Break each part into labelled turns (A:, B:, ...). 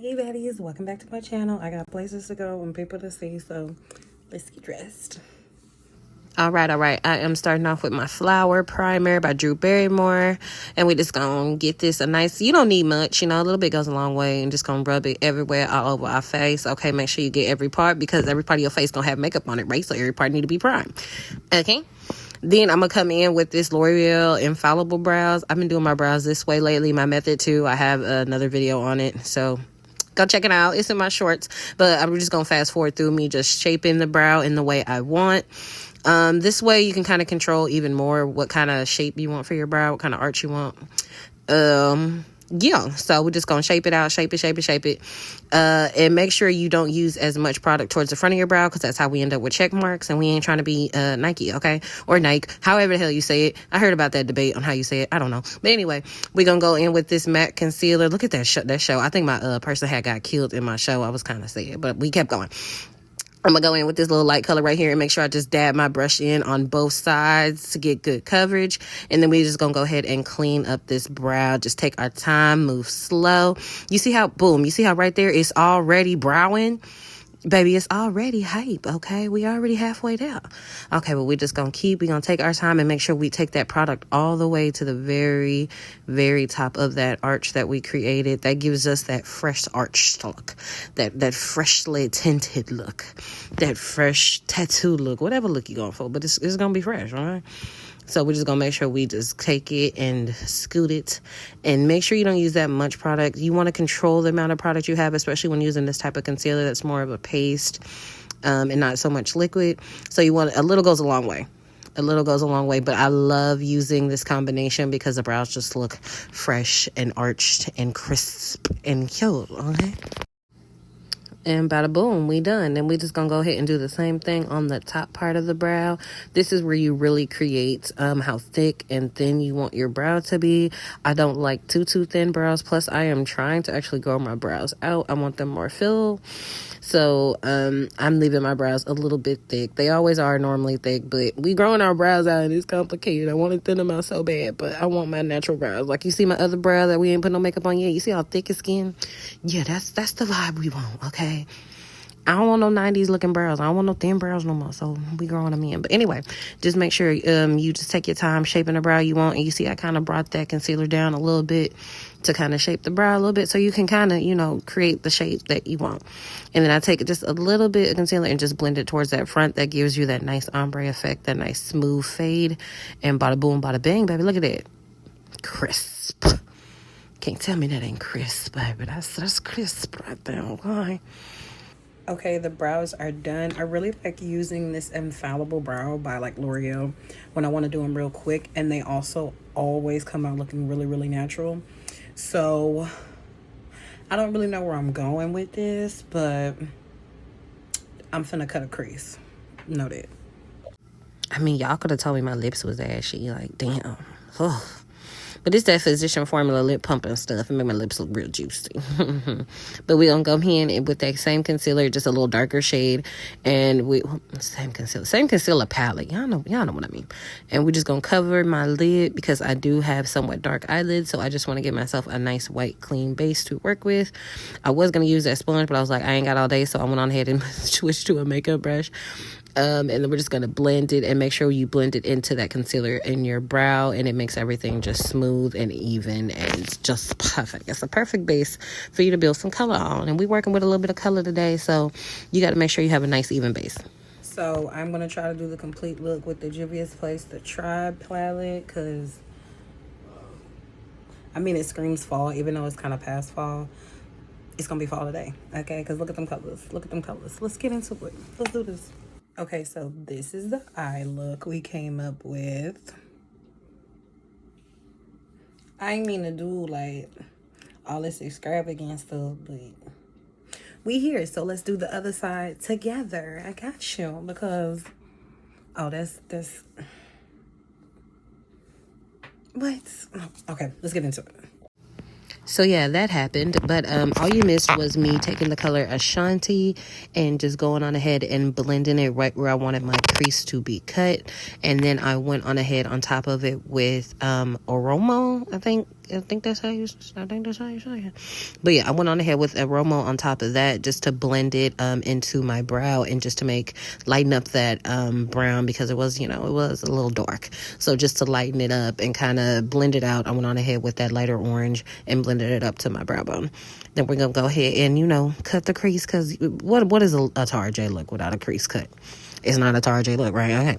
A: Hey baddies, welcome back to my channel. I got places to go and people to see, so let's get dressed. All right. I am starting off with my Flower Primer by Drew Barrymore. And we just gonna get this a nice, you don't need much, you know, a little bit goes a long way. And just gonna rub it everywhere, all over our face. Okay, make sure you get every part because every part of your face gonna have makeup on it, right? So every part need to be primed. Okay. Then I'm going to come in with this L'Oreal Infallible Brows. I've been doing my brows this way lately, my method too. I have another video on it, so go check it out. It's in my shorts, but I'm just going to fast forward through me just shaping the brow in the way I want. This way you can kind of control even more what kind of shape you want for your brow, what kind of arch you want. Yeah, so we're just gonna shape it out, shape it, and make sure you don't use as much product towards the front of your brow, because that's how we end up with check marks, and we ain't trying to be Nike, okay, or Nike, however the hell you say it. I heard about that debate on how you say it. I don't know, but anyway, we're gonna go in with this matte concealer. Look at that show. I think my person had got killed in my show. I was kind of sad, but we kept going. I'm going to go in with this little light color right here and make sure I just dab my brush in on both sides to get good coverage. And then we're just going to go ahead and clean up this brow. Just take our time, move slow. You see how, boom, you see how right there it's already browing? Baby, it's already hype, okay? We already halfway there. Okay, but we're just going to we're going to take our time and make sure we take that product all the way to the very, very top of that arch that we created. That gives us that fresh arch look, that freshly tinted look, that fresh tattoo look, whatever look you're going for, but it's going to be fresh, all right? So we're just going to make sure we just take it and scoot it, and make sure you don't use that much product. You want to control the amount of product you have, especially when using this type of concealer that's more of a paste and not so much liquid. So you want, a little goes a long way. A little goes a long way, but I love using this combination because the brows just look fresh and arched and crisp and cute, okay? And bada boom, we done. And we just gonna go ahead and do the same thing on the top part of the brow. This is where you really create how thick and thin you want your brow to be. I don't like too thin brows. Plus, I am trying to actually grow my brows out. I want them more filled. So I'm leaving my brows a little bit thick. They always are normally thick, but we growing our brows out and it's complicated. I want to thin them out so bad, but I want my natural brows. Like you see my other brow that we ain't put no makeup on yet. You see how thick his skin? Yeah, that's the vibe we want, okay? I don't want no 90s looking brows. I don't want no thin brows no more. So we growing them in. But anyway, just make sure you just take your time shaping the brow you want. And you see I kind of brought that concealer down a little bit to kind of shape the brow a little bit, so you can kind of, you know, create the shape that you want. And then I take just a little bit of concealer and just blend it towards that front. That gives you that nice ombre effect, that nice smooth fade. And bada boom, bada bang, baby. Look at that. Crisp. Can't tell me that ain't crisp, baby. That's crisp right there, okay? Okay, the brows are done. I really like using this Infallible Brow by like L'Oreal when I want to do them real quick. And they also always come out looking really, really natural. So I don't really know where I'm going with this, but I'm finna cut a crease. Know that. I mean, y'all could have told me my lips was ashy. Like, damn. Ugh. But it's that Physician Formula lip pumping stuff. It made my lips look real juicy. But we're going to go in with that same concealer, just a little darker shade. And same concealer palette. Y'all know what I mean. And we're just going to cover my lid because I do have somewhat dark eyelids. So I just want to give myself a nice white clean base to work with. I was going to use that sponge, but I was like, I ain't got all day. So I went on ahead and switched to a makeup brush. And then we're just going to blend it and make sure you blend it into that concealer in your brow, and it makes everything just smooth and even and just perfect. It's a perfect base for you to build some color on, and we're working with a little bit of color today, so you got to make sure you have a nice even base. So I'm going to try to do the complete look with the Juvia's Place, the Tribe palette, because I mean, it screams fall, even though it's kind of past fall. It's going to be fall today, okay? Because look at them colors. Look at them colors. Let's get into it. Let's do this. Okay, so this is the eye look we came up with. I ain't mean to do like all this extravagant stuff, but we here, so let's do the other side together. I got you, because that's what? Okay, let's get into it. So yeah, that happened, but all you missed was me taking the color Ashanti and just going on ahead and blending it right where I wanted my crease to be cut. And then I went on ahead on top of it with Oromo, I think think that's how you say it. But yeah, I went on ahead with Aroma on top of that just to blend it into my brow and just to lighten up that brown, because it was, it was a little dark. So just to lighten it up and kind of blend it out, I went on ahead with that lighter orange and blended it up to my brow bone. Then we're going to go ahead and, cut the crease, because what is a Tara J look without a crease cut? It's not a Tara J look, right? Okay.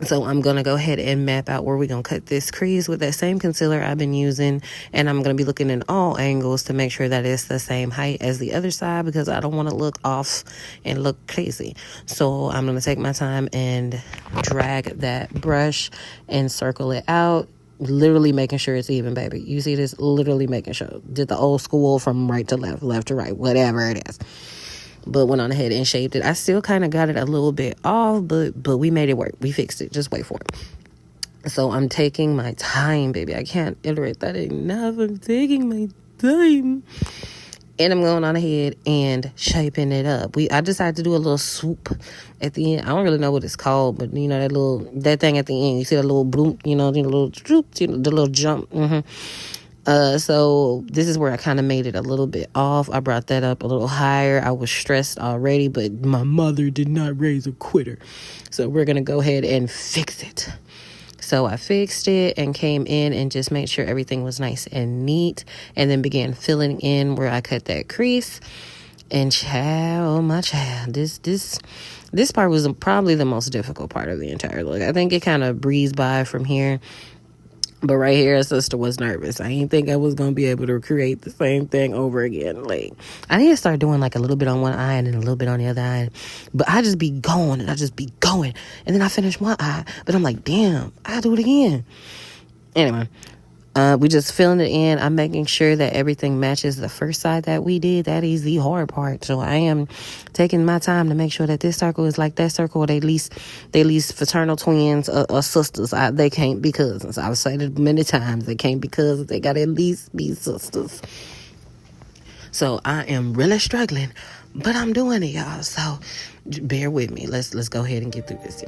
A: So I'm going to go ahead and map out where we're going to cut this crease with that same concealer I've been using. And I'm going to be looking in all angles to make sure that it's the same height as the other side, because I don't want to look off and look crazy. So I'm going to take my time and drag that brush and circle it out. Literally making sure it's even, baby. You see this? Literally making sure. Did the old school from right to left, left to right, whatever it is. But went on ahead and shaped it. I still kind of got it a little bit off, but we made it work. We fixed it. Just wait for it. So I'm taking my time, baby. I can't iterate that enough. I'm taking my time. And I'm going on ahead and shaping it up. I decided to do a little swoop at the end. I don't really know what it's called, but that thing at the end. You see that little bloop, the little droop, the little jump. So this is where I kind of made it a little bit off. I brought that up a little higher. I was stressed already, but my mother did not raise a quitter. So we're going to go ahead and fix it. So I fixed it and came in and just made sure everything was nice and neat, and then began filling in where I cut that crease. And child, oh my child, this part was probably the most difficult part of the entire look. I think it kind of breezed by from here. But right here, sister was nervous. I didn't think I was going to be able to create the same thing over again. I need to start doing a little bit on one eye and then a little bit on the other eye. But I just be going and I just be going. And then I finish one eye. But I'm like, damn, I'll do it again. Anyway, we just filling it in. I'm making sure that everything matches the first side that we did. That is the hard part. So I am taking my time to make sure that this circle is like that circle, or they at least fraternal twins or sisters. They can't be cousins. I've said it many times. They can't be cousins. They got to at least be sisters. So I am really struggling, but I'm doing it, y'all. So bear with me. Let's go ahead and get through this.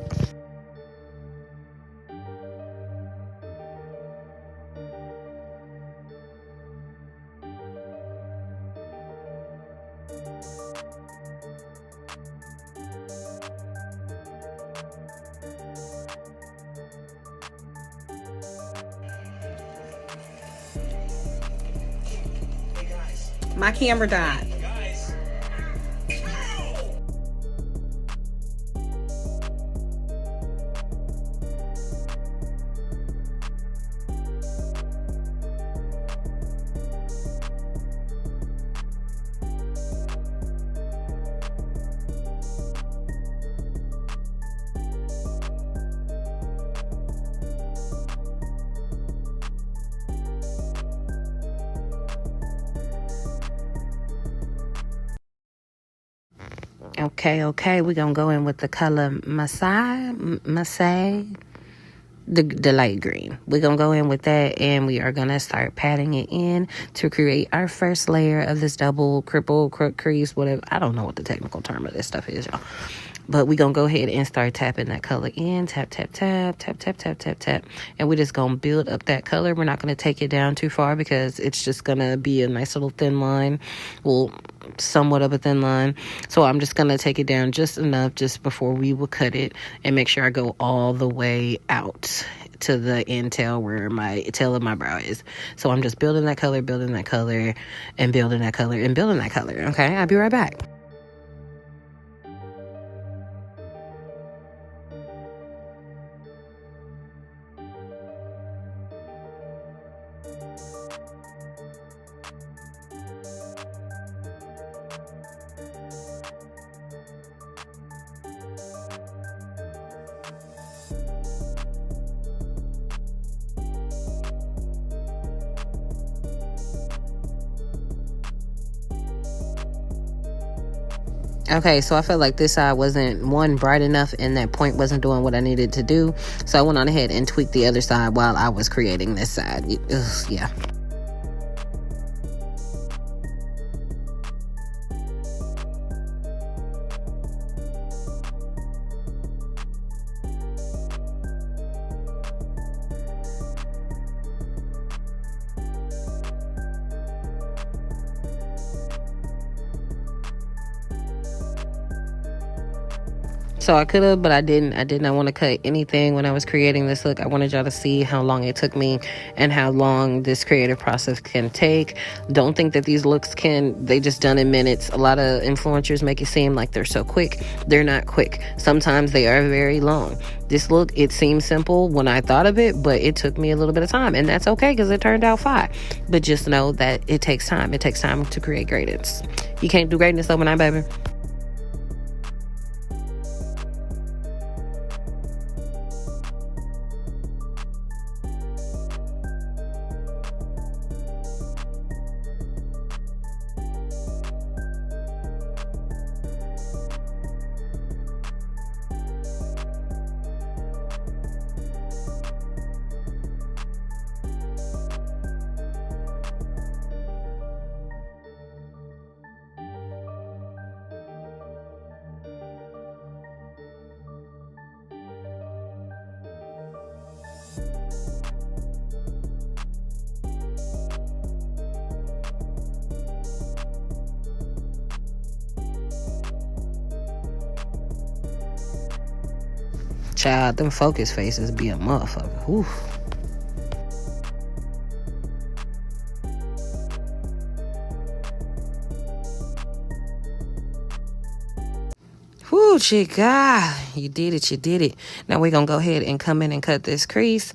A: My camera died. Okay. We're going to go in with the color Masai, the light green. We're going to go in with that, and we are going to start patting it in to create our first layer of this double crook crease, whatever. I don't know what the technical term of this stuff is, y'all. But we're going to go ahead and start tapping that color in. Tap, tap, tap, tap, tap, tap, tap, tap. And we're just going to build up that color. We're not going to take it down too far because it's just going to be a nice little thin line. Well, somewhat of a thin line. So I'm just going to take it down just enough just before we will cut it and make sure I go all the way out to the end tail where my tail of my brow is. So I'm just building that color, and building that color, and building that color. Okay, I'll be right back. Okay, so I felt like this side wasn't, one, bright enough, and that point wasn't doing what I needed to do. So I went on ahead and tweaked the other side while I was creating this side. Yeah. So I could have, but I didn't. I did not want to cut anything when I was creating this look. I wanted y'all to see how long it took me and how long this creative process can take. Don't think that these looks they just done in minutes. A lot of influencers make it seem like they're so quick. They're not quick. Sometimes they are very long. This look, it seems simple when I thought of it, but it took me a little bit of time, and that's okay because it turned out fine. But just know that it takes time. It takes time to create greatness. You can't do greatness overnight, baby. Child, them focus faces be a motherfucker. Whew. Whew, chica. You did it. Now we're going to go ahead and come in and cut this crease.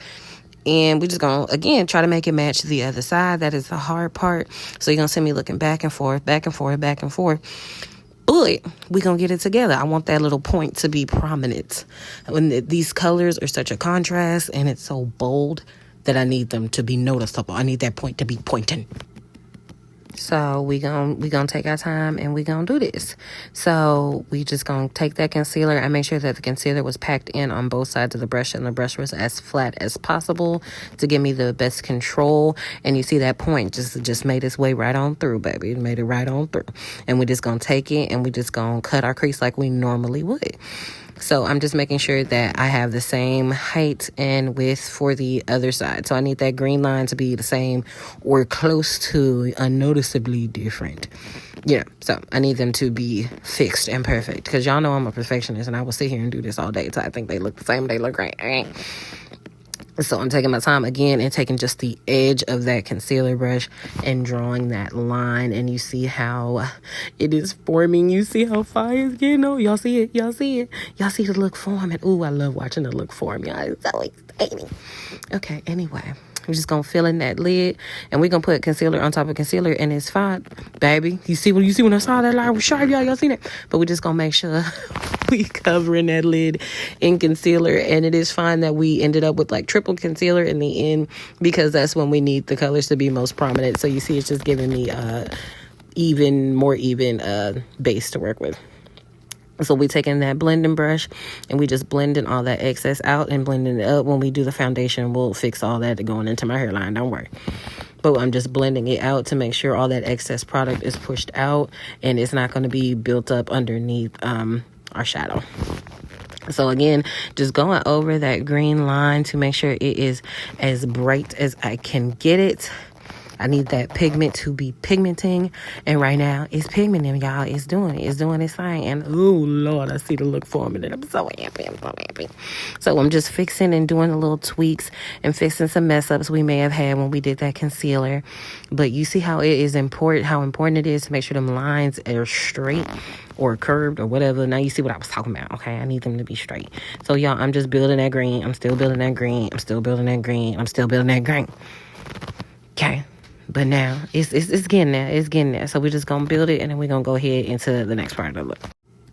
A: And we're just going to, again, try to make it match the other side. That is the hard part. So you're going to see me looking back and forth. But we're going to get it together. I want that little point to be prominent. When these colors are such a contrast and it's so bold that I need them to be noticeable. I need that point to be pointing. So we gonna take our time and we gonna do this. So we just gonna take that concealer. I make sure that the concealer was packed in on both sides of the brush and the brush was as flat as possible to give me the best control. And you see that point just made its way right on through, baby. It made it right on through. And we're just gonna take it and we just gonna cut our crease like we normally would. So I'm just making sure that I have the same height and width for the other side. So I need that green line to be the same or close to unnoticeably different. Yeah, so I need them to be fixed and perfect because y'all know I'm a perfectionist and I will sit here and do this all day. So I think they look the same. They look great. So I'm taking my time again and taking just the edge of that concealer brush and drawing that line. And you see how it is forming. You see how fire is getting on. Y'all see it? Y'all see the look forming. Ooh, I love watching the look form, y'all. It's so exciting. Okay, anyway. We're just going to fill in that lid. And we're going to put concealer on top of concealer. And it's fine, baby. You see when I saw that line was sharp, y'all seen it? But we're just going to make sure we covering that lid in concealer. And it is fine that we ended up with like triple concealer in the end. Because that's when we need the colors to be most prominent. So you see it's just giving me more even base to work with. So we taking that blending brush and we just blending all that excess out and blending it up. When we do the foundation, we'll fix all that going into my hairline. Don't worry. But I'm just blending it out to make sure all that excess product is pushed out and it's not going to be built up underneath our shadow. So again, just going over that green line to make sure it is as bright as I can get it. I need that pigment to be pigmenting. And right now, it's pigmenting, y'all. It's doing its thing. And, oh, Lord, I see the look forming. And I'm so happy. So I'm just fixing and doing the little tweaks and fixing some mess-ups we may have had when we did that concealer. But you see how it is important, how important it is to make sure them lines are straight or curved or whatever. Now you see what I was talking about, okay? I need them to be straight. So, y'all, I'm just building that green. I'm still building that green. I'm still building that green. I'm still building that green. Okay. But now, it's getting there. It's getting there. So we're just going to build it, and then we're going to go ahead into the next part of the look.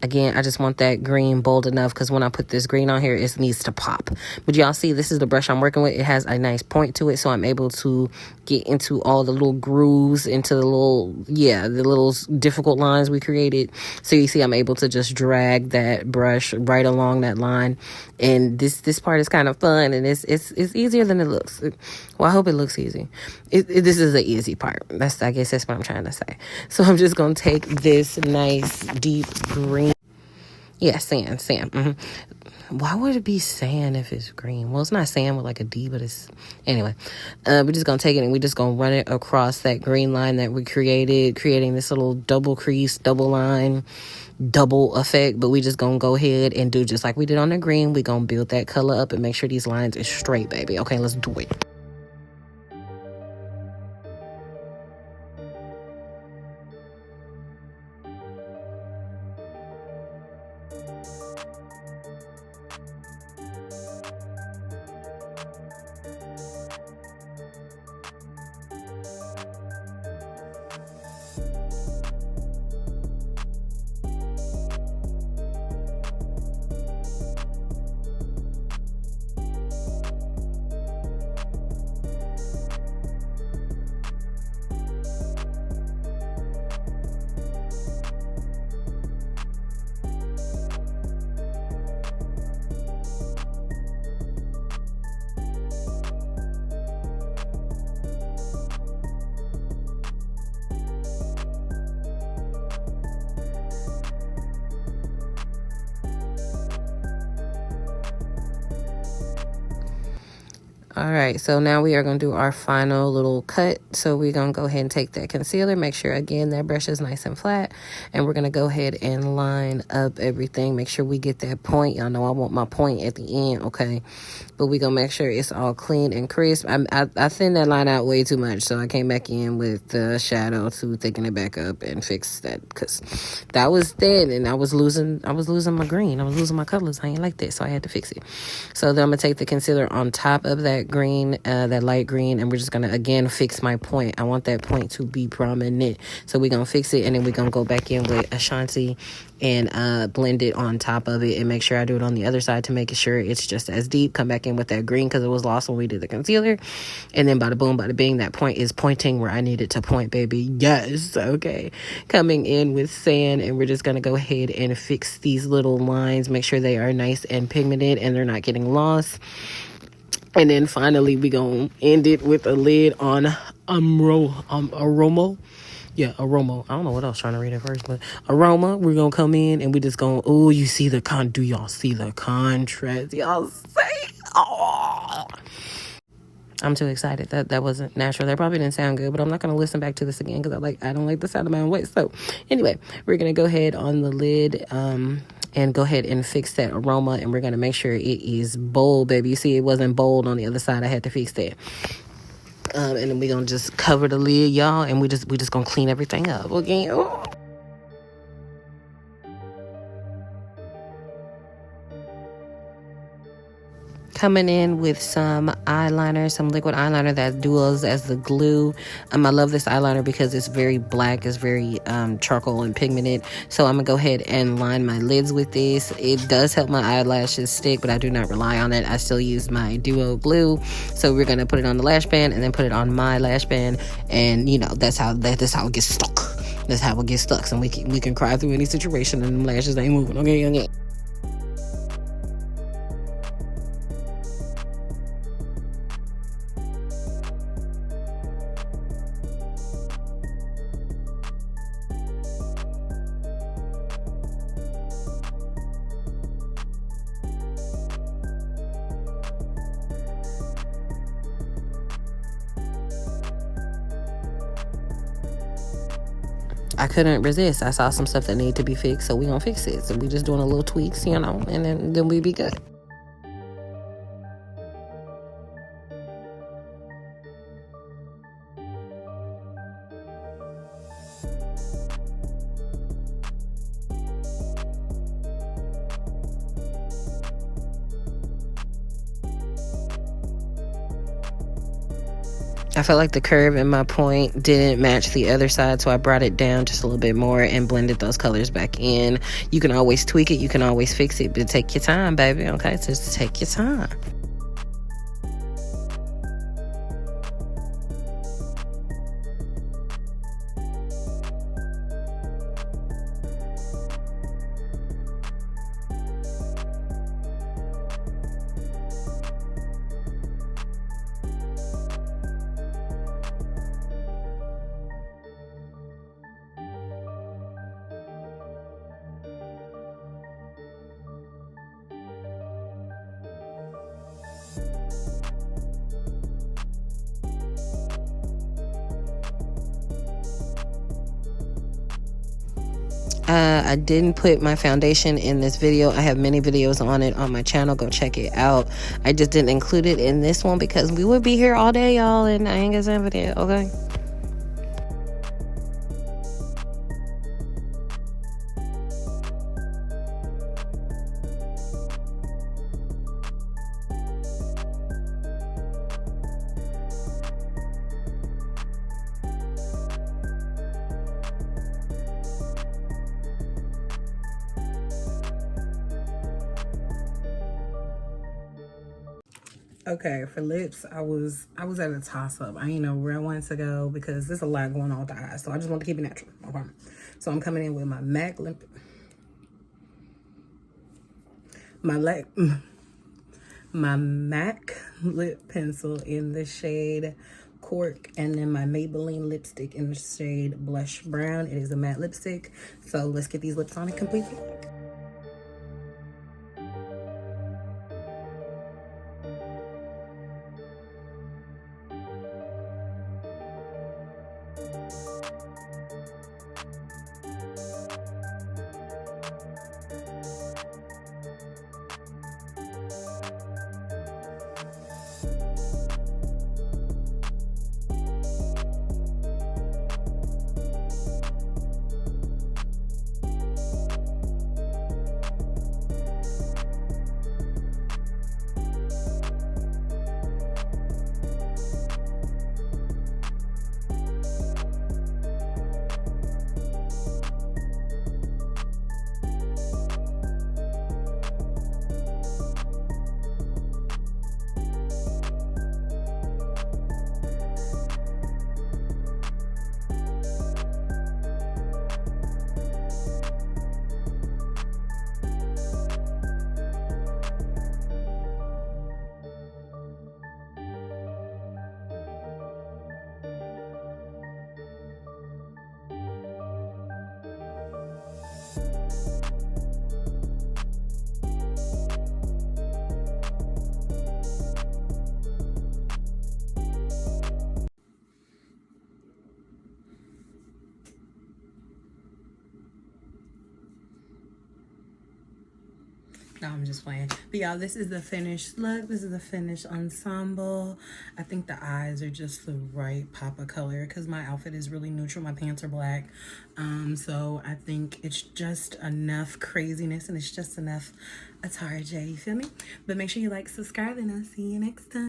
A: Again, I just want that green bold enough because when I put this green on here, it needs to pop. But y'all see, this is the brush I'm working with. It has a nice point to it, so I'm able to get into all the little grooves, into the little difficult lines we created. So you see, I'm able to just drag that brush right along that line. And this part is kind of fun, and it's easier than it looks. Well, I hope it looks easy. This is the easy part. I guess that's what I'm trying to say. So I'm just going to take this nice deep green Yeah, sand. Why would it be sand if it's green? Well, it's not sand with like a D, but it's... Anyway, we're just going to take it and we're just going to run it across that green line that we created, creating this little double crease, double line, double effect. But we just going to go ahead and do just like we did on the green. We're going to build that color up and make sure these lines is straight, baby. Okay, let's do it. All right, so now we are going to do our final little cut. So we're going to go ahead and take that concealer, make sure, again, that brush is nice and flat. And we're going to go ahead and line up everything. Make sure we get that point. Y'all know I want my point at the end, okay? But we're going to make sure it's all clean and crisp. I thinned that line out way too much, so I came back in with the shadow to thicken it back up and fix that. Because that was thin, and I was losing my green. I was losing my colors. I ain't like that, so I had to fix it. So then I'm going to take the concealer on top of that green, that light green, and we're just gonna again fix my point. I want that point to be prominent, so we're gonna fix it, and then we're gonna go back in with Ashanti and blend it on top of it, and make sure I do it on the other side to make sure it's just as deep. Come back in with that green because it was lost when we did the concealer, and then bada boom, bada bing, that point is pointing where I need it to point, baby. Yes, okay. Coming in with sand, and we're just gonna go ahead and fix these little lines, make sure they are nice and pigmented and they're not getting lost. And then finally, we gonna end it with a lid on Aroma. Yeah, Aroma. I don't know what I was trying to read at first, but Aroma. We're gonna come in and we just gonna, oh, you see the do y'all see the contrast? Y'all say, oh. I'm too excited. That wasn't natural. That probably didn't sound good, but I'm not gonna listen back to this again because I don't like the sound of my own voice. So anyway, we're gonna go ahead on the lid, and go ahead and fix that Aroma, and we're going to make sure it is bold, baby. You see, it wasn't bold on the other side. I had to fix that. And then we're going to just cover the lid, y'all, and we just going to clean everything up, okay? Oh. Coming in with some eyeliner, some liquid eyeliner that duos as the glue. I love this eyeliner because it's very black, it's very charcoal and pigmented. So I'm gonna go ahead and line my lids with this. It does help my eyelashes stick, but I do not rely on it. I still use my duo glue. So we're gonna put it on the lash band and then put it on my lash band, and you know that's how it gets stuck. That's how it gets stuck. So we can cry through any situation and the lashes ain't moving. Okay. I couldn't resist. I saw some stuff that needed to be fixed, so we gonna fix it. So we just doing a little tweaks, you know, and then we be good. I felt like the curve in my point didn't match the other side, so I brought it down just a little bit more and blended those colors back in. You can always tweak it, you can always fix it, but take your time, baby, okay? Just take your time. I didn't put my foundation in this video. I have many videos on it on my channel. Go check it out. I just didn't include it in this one because we would be here all day, y'all, and I ain't got time for that, okay? Okay, for lips, I was at a toss-up. I didn't know where I wanted to go because there's a lot going on with the eyes. So I just want to keep it natural. Okay. So I'm coming in with my MAC lip. My MAC lip pencil in the shade Cork, and then my Maybelline lipstick in the shade Blush Brown. It is a matte lipstick. So let's get these lips on and complete the look. No, I'm just playing. But y'all, this is the finished look. This is the finished ensemble. I think the eyes are just the right pop of color because my outfit is really neutral. My pants are black. So I think it's just enough craziness and it's just enough Atara J, you feel me? But make sure you like, subscribe, and I'll see you next time.